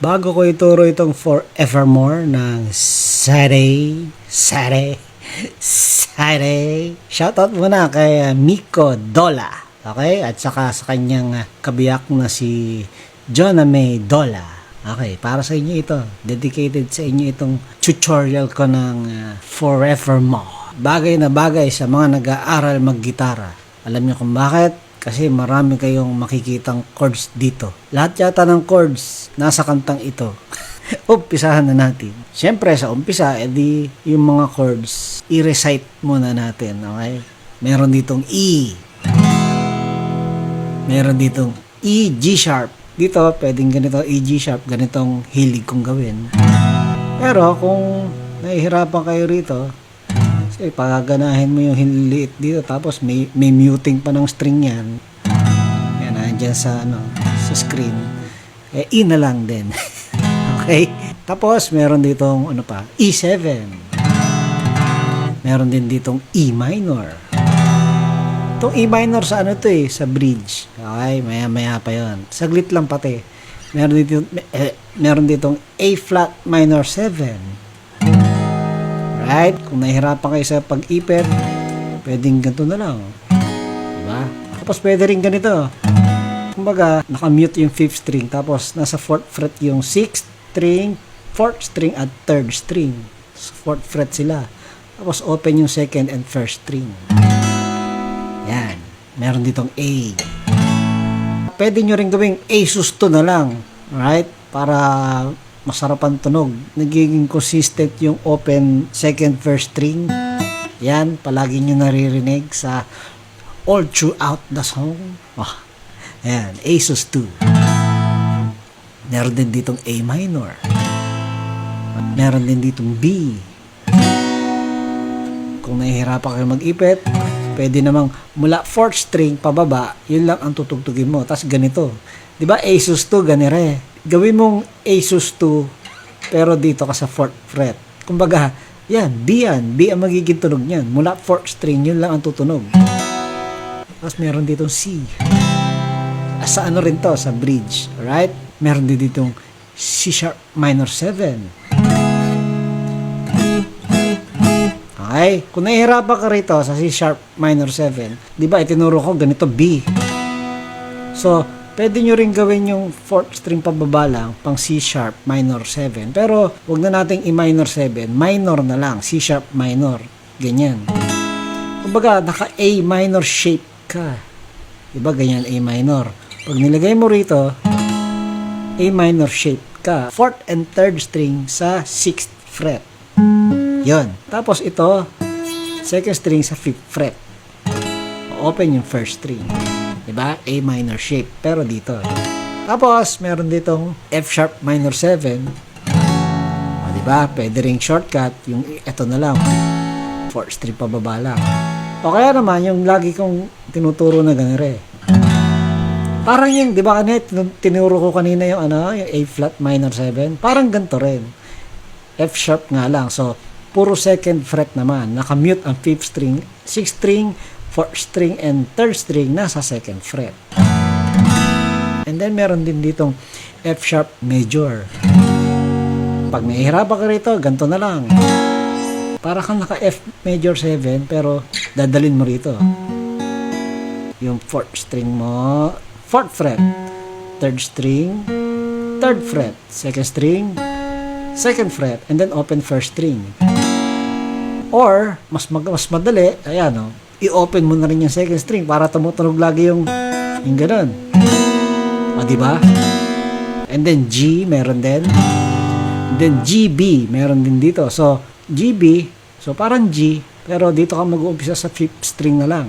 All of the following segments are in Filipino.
Bago ko ituro itong Forevermore ng Sade. Shoutout muna kay Miko Dola. Okay? At saka sa kanyang kabiyak na si Jonah May Dola. Okay, para sa inyo ito. Dedicated sa inyo itong tutorial ko ng Forevermore. Bagay na bagay sa mga nag-aaral maggitara. Alam niyo kung bakit? Kasi marami kayong makikitang chords dito. Lahat yata ng chords nasa kantang ito. Umpisahan na natin. Siyempre sa umpisa, edi yung mga chords, i-recite muna natin. Okay? Meron ditong E. Meron ditong E, G sharp. Dito, pwedeng ganito, E, G sharp. Ganitong hilig kong gawin. Pero kung nahihirapan kayo rito, kasi pagaganahin mo yung hinliit dito, tapos may muting pa ng string yan. Yan, andyan sa screen. E na lang din. Okay? Tapos, meron ditong, E7. Meron din ditong E minor. Itong E minor sa sa bridge. Okay? Maya-maya pa yon. Saglit lang pati. Meron ditong A flat minor 7. Right? Kung nahihirapan kayo sa pag-ipit, pwedeng ganito na lang. Diba? Tapos pwede rin ganito. Kumbaga, nakamute yung 5th string, tapos nasa 4th fret yung 6th string, 4th string, at 3rd string. 4th fret sila. Tapos open yung 2nd and 1st string. Yan. Meron ditong A. Pwede nyo rin gawing A susto na lang. Right? Para masarapan tunog. Nagiging consistent yung open 2nd, 1st string. Yan, palagi nyo naririnig sa all throughout the song. Oh, ayan, A sus 2. Meron din ditong A minor. Meron din ditong B. Kung nahihirapan kayo mag-ipit, pwede namang mula 4th string pababa, yun lang ang tutugtugin mo. Tapos ganito. Diba A sus 2, ganire. Gawin mong A sus 2, pero dito ka sa 4th fret. Kumbaga, yan, B yan. B ang magiging tunog niyan. Mula 4th string, yun lang ang tutunog. Tapos meron ditong C. Sa rin to, sa bridge. Alright? Meron din ditong C sharp minor 7. Okay? Kung nahihirapan ka rito sa C sharp minor 7, di ba, itinuro ko ganito B. So, pwede nyo rin gawin yung 4th string pababa lang, pang C sharp minor 7. Pero, wag na nating E minor 7. Minor na lang. C sharp minor. Ganyan. Kumbaga, naka A minor shape ka. Diba, ganyan A minor. Pag nilagay mo rito, A minor shape ka. 4th and 3rd string sa 6th fret. Yon. Tapos ito, 2nd string sa 5th fret. Open yung 1st string. Diba? A minor shape. Pero dito. Tapos, meron ditong F sharp minor 7. O, diba? Pwede ring shortcut. Yung ito na lang. 4th string pababa lang. O kaya naman, yung lagi kong tinuturo na ganire. Parang yung, diba kanina, tinuro ko kanina yung yung A flat minor 7. Parang ganito rin. F sharp nga lang. So, puro 2nd fret naman. Nakamute ang 5th string, 6th string, 4th string, and 3rd string nasa 2nd fret. And then, meron din ditong F sharp major. Pag nahihirapan ka rito, ganito na lang. Para kang naka F major 7, pero dadalin mo rito. Yung 4th string mo, 4th fret, 3rd string, 3rd fret, 2nd string, 2nd fret, and then open 1st string. Or, mas madali, ayan i-open mo na rin yung 2nd string para tumutunog lagi yung ganun. O, diba? And then G, meron din. And then GB, meron din dito. So, GB, so parang G, pero dito ka mag-uumpisa sa 5th string na lang.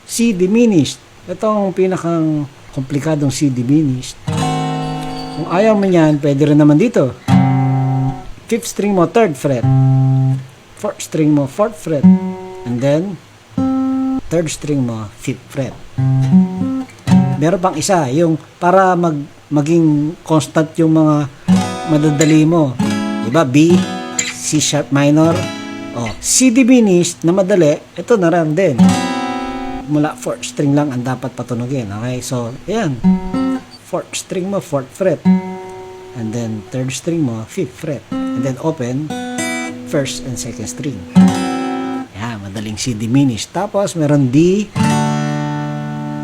C diminished. Ito ang pinakang komplikadong C diminished. Kung ayaw mo yan, pwede rin naman dito. 5th string mo, 3rd fret. 4th string mo, 4th fret. And then, 3rd string mo, 5th fret. Meron pang isa, yung para maging constant yung mga madadali mo. Diba? B, C sharp minor, C diminished na madali, ito na rin din. Mula 4th string lang ang dapat patunogin. Okay? So, ayan. 4th string mo, 4th fret. And and then third string mo, fifth fret, and then open, first and second string. Yan, madaling C diminished. Tapos, meron D,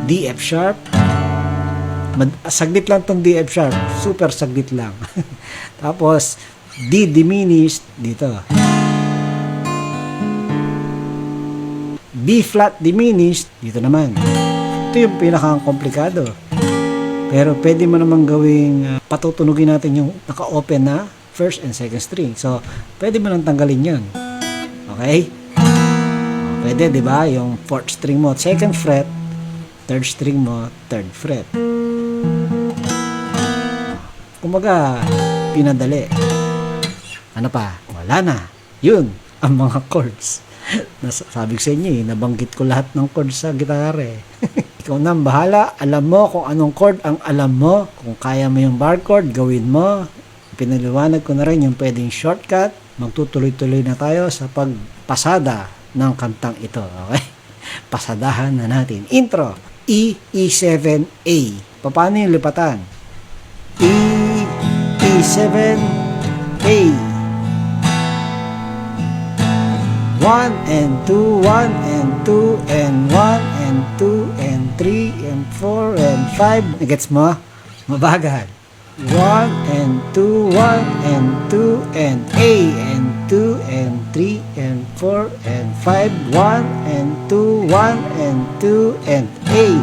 D F sharp. Saglit lang tong D F sharp. Super saglit lang. Tapos, D diminished dito. B flat diminished dito naman. Ito yung pinaka-komplikado. Pero pwede mo naman gawing patutunugin natin yung naka-open na first and second string. So, pwede mo nang tanggalin yun. Okay? Pwede, di ba? Yung fourth string mo, second fret, third string mo, third fret. Kumaga, pinadali. Ano pa? Wala na. Yun, ang mga chords. Sabi ko sa inyo nabanggit ko lahat ng chords sa gitara Ikaw na ang bahala. Alam mo kung anong chord ang alam mo. Kung kaya mo yung bar chord, gawin mo. Pinaliwanag ko na rin yung pwedeng shortcut. Magtutuloy-tuloy na tayo sa pagpasada ng kantang ito. Okay? Pasadahan na natin. Intro. E, E7, A. Paano yung lipatan? E, E7, A. 1 and 2, 1 and 2, and 1 and 2, and 3, and 4, and 5. Gets mo? Mabagal. 1 and 2, 1 and 2, and A, and 2, and 3, and 4, and 5. 1 and 2, 1 and 2, and A.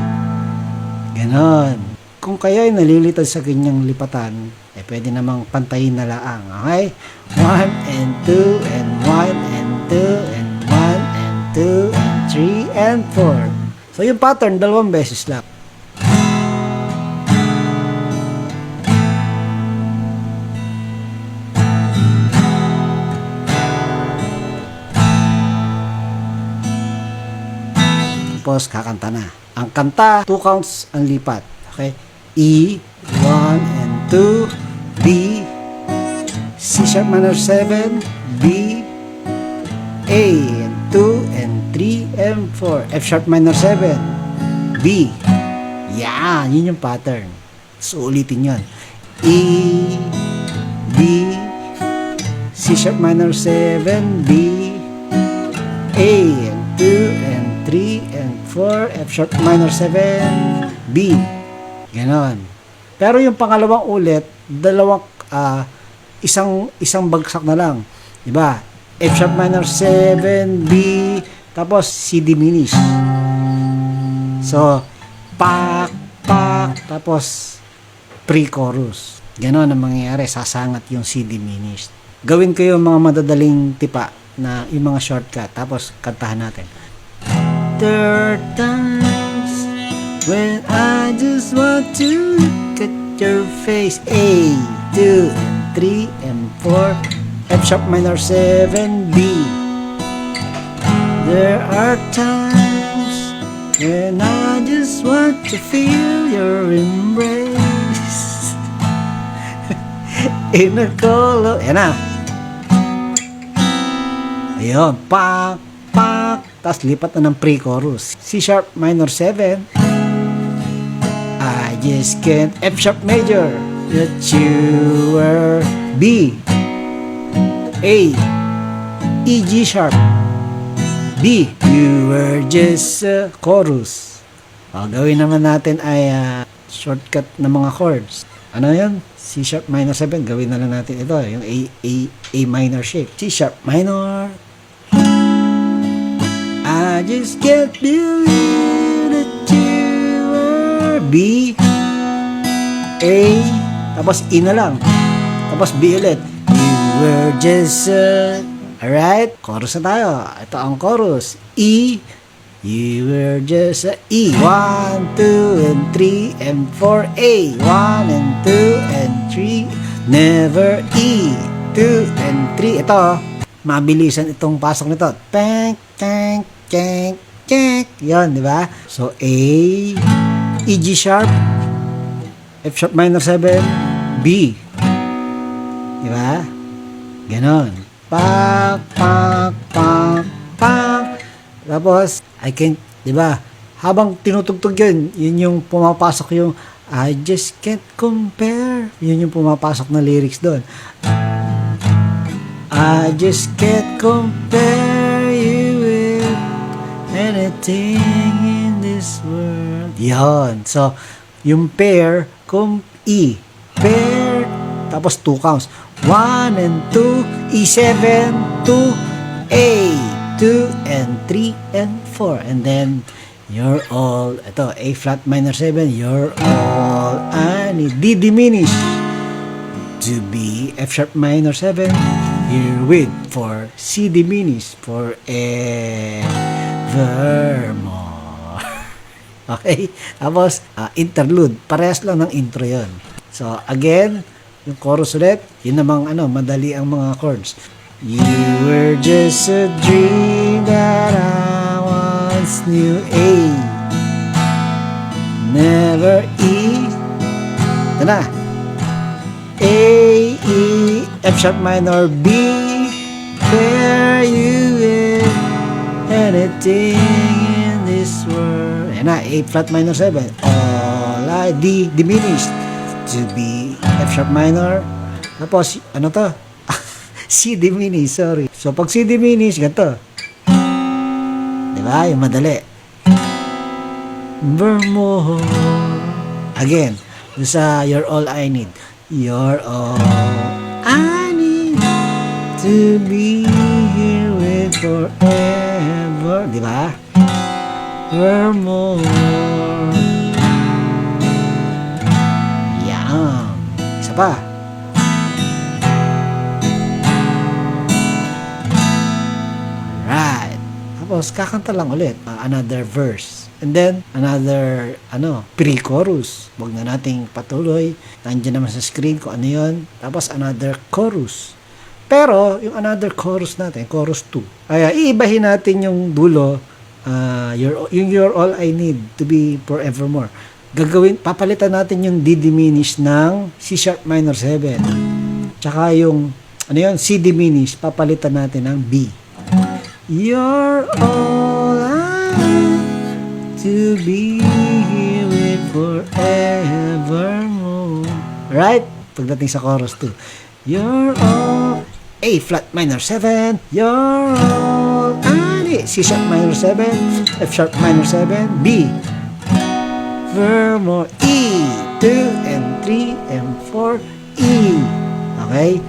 Ganon. Kung kayo ay nalilito sa ganyang lipatan, pwede namang pantayin na laang. Okay? 1 and 2, and 1 and 2, and 1 and 2, and 3, and 4. So, yung pattern, 2 beses lang. Tapos, kakanta na. Ang kanta, 2 counts ang lipat. Okay? E, 1 and 2, B, C sharp minor 7, B, A, and 2, and 3, and 4. F sharp minor 7, B. Yan, yun yung pattern. So, ulitin yun. E, B, C sharp minor 7, B, A, and 2, and 3, and 4, F sharp minor 7, B. Ganon. Pero yung pangalawang ulit, isang bagsak na lang. Diba? F sharp minor 7, B, tapos C diminished. So, pak, tapos pre-chorus. Ganon ang mangyayari. Sasangat yung C diminished. Gawin ko yung mga madadaling tipa na yung mga shortcut. Tapos, kantahan natin. There are times when I just want to look at your face. A, 2, and 3, and 4. F sharp minor 7, B. There are times when I just want to feel your embrace. In a color. Yan na. Ayun. Pak. Tapos lipat na ng pre-chorus. C sharp minor 7. I just can't. F sharp major. That you were. B, A, E, G sharp, B, you were just chorus. Gawin naman natin ay shortcut na mga chords. Ano yan? C sharp minor 7. Gawin na lang natin ito, yung A minor shape. C sharp minor. I just can't believe that you were. B, A, tapos E na lang. Tapos B ulit. You were just alright? Chorus na tayo. Ito ang chorus. E, you were just E. 1, 2, and 3, and 4. A. 1, and 2, and 3. Never E. 2, and 3. Ito, mabilisan itong pasok nito. Tank, tank, tank, tank. Yan, di ba? So, A, E, G sharp, F sharp minor 7, B. Di ba? Ganon. Pak, pak, pak, pak. Tapos, I can't, di ba? Habang tinutugtog yun yung pumapasok yung I just can't compare. Yun yung pumapasok na lyrics doon. I just can't compare you with anything in this world. Yan. So, yung pair, E. Pair, tapos 2 counts. 1 and 2, E7, 2, A, 2 and 3 and 4. And then, you're all, ito, A flat minor 7, you're all I need. D diminished to B, F sharp minor 7, here with for C diminished for evermore. Okay? Tapos, interlude. Parehas lang ng intro yon. So, again, yung chorus ulit, yun namang madali ang mga chords. You were just a dream that I once knew. A, never E. Ito na. A, E, F sharp minor, B, pair you with anything in this world. Ayan na, A flat minor 7. All I, D diminished to B, F sharp minor. Tapos, ano to? C diminished, sorry. So, pag C diminished, ganito. Diba? Yung madali. Evermore. Again, sa You're All I Need. You're all I need to be here with forever. Diba? Evermore. Yan. Isa pa. Tapos, kakanta lang ulit. Another verse. And then, another, pre-chorus. Huwag na nating patuloy. Nandiyan naman sa screen kung ano yun. Tapos, another chorus. Pero, yung another chorus natin, chorus 2. Kaya, iibahin natin yung dulo. You're all I need to be forevermore. Papalitan natin yung D diminished ng C sharp minor 7. Tsaka yung, C diminished, papalitan natin ng B. You're all I need to be here with forevermore. Right? Pagdating sa chorus 2. You're all A flat minor 7. You're all I need. C sharp minor 7. F sharp minor 7. B. Evermore. E. 2 and 3 and 4. E. Okay?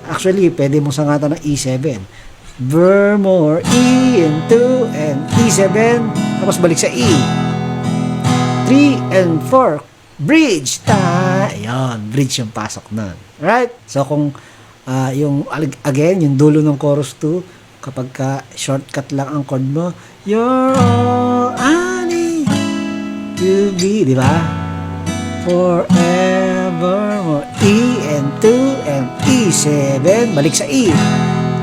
Actually, pwede mo sangatan ng E7. Evermore, E and 2 and E7, tapos balik sa E. 3 and 4, bridge. Ayan, bridge yung pasok na. Right? So, kung yung dulo ng chorus 2, kapag shortcut lang ang chord mo, you're all I need to be, di ba? Forevermore. E and 2 and E7, balik sa E.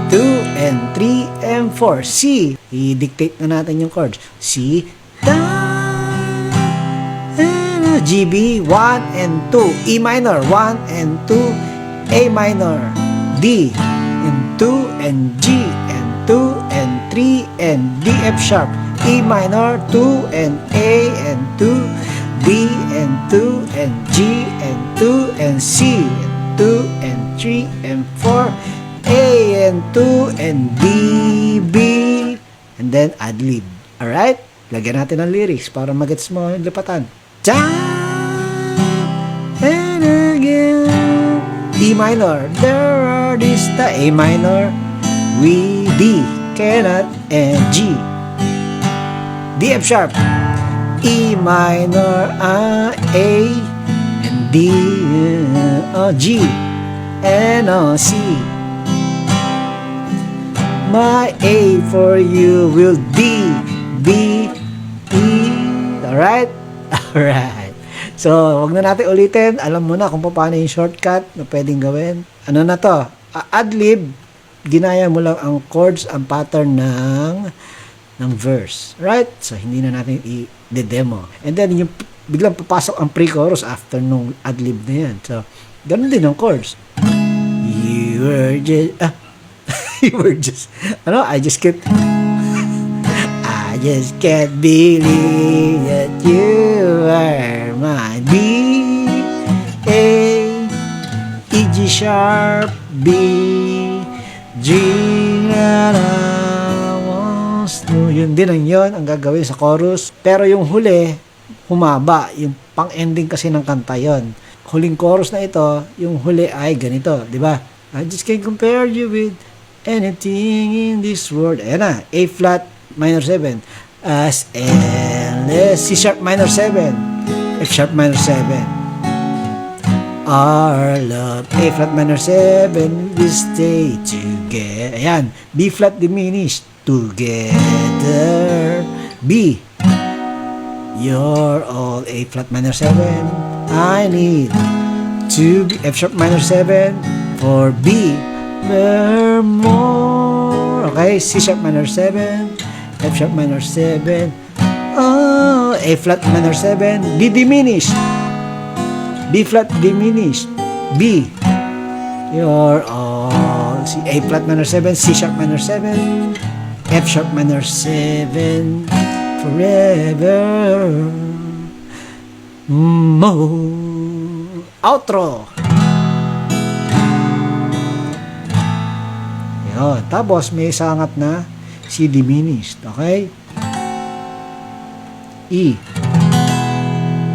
2 and 3 and 4. C. I-dictate na natin yung chords. C. G, B, 1 and 2. E minor, 1 and 2. A minor. D. And 2 and G and 2 and 3 and D, F sharp. E minor, 2 and A and 2. B and 2 and G and 2 and C. 2 and 3 and 4. A and 2 and B, B, and then ad-lib. Alright? Lagyan natin ng lyrics para magets mo yung lipatan. Time and again. E minor, there are this the A minor, we D, cannot, and G. D, F sharp. E minor, A, and D, G, and C. My A for you will D, B, E. Alright? Alright. So, wag na natin ulitin. Alam mo na kung paano yung shortcut na pwedeng gawin. Ano na to? Ad-lib, ginaya mo lang ang chords, ang pattern ng verse. Right? So, hindi na natin i-demo. And then, yung biglang papasok ang pre-chorus after nung ad-lib na yan. So, ganun din ang chords. You were just... I just can't believe that you are mine. Be A, E, G sharp, B, G, na na, once, no. Yun din ang gagawin sa chorus. Pero yung huli, humaba. Yung pang-ending kasi ng kanta yon. Huling chorus na ito, yung huli ay ganito, di ba? I just can't compare you with anything in this world. Ayan na, A flat minor 7. As endless, C sharp minor 7, F sharp minor 7. Our love, A flat minor 7, we stay together. Ayan, B flat diminished, together. B, you're all, A flat minor 7. I need to be, F sharp minor 7 for B, more. Okay, C sharp minor 7, F sharp minor 7. Oh, A flat minor 7, B diminished. B flat diminished, B, you're all, C, A flat minor 7, C sharp minor 7, F sharp minor 7, forever, more. Outro. Yun, tapos may sangat na C diminished, okay? E,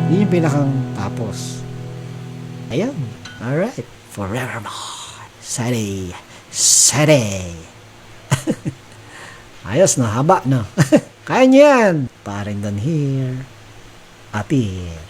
yun yung pinakang tapos. Ayan. Alright. Forevermore. Steady. Steady. Ayos no? Haba no? Kaya niyan. Paring done here. Apir.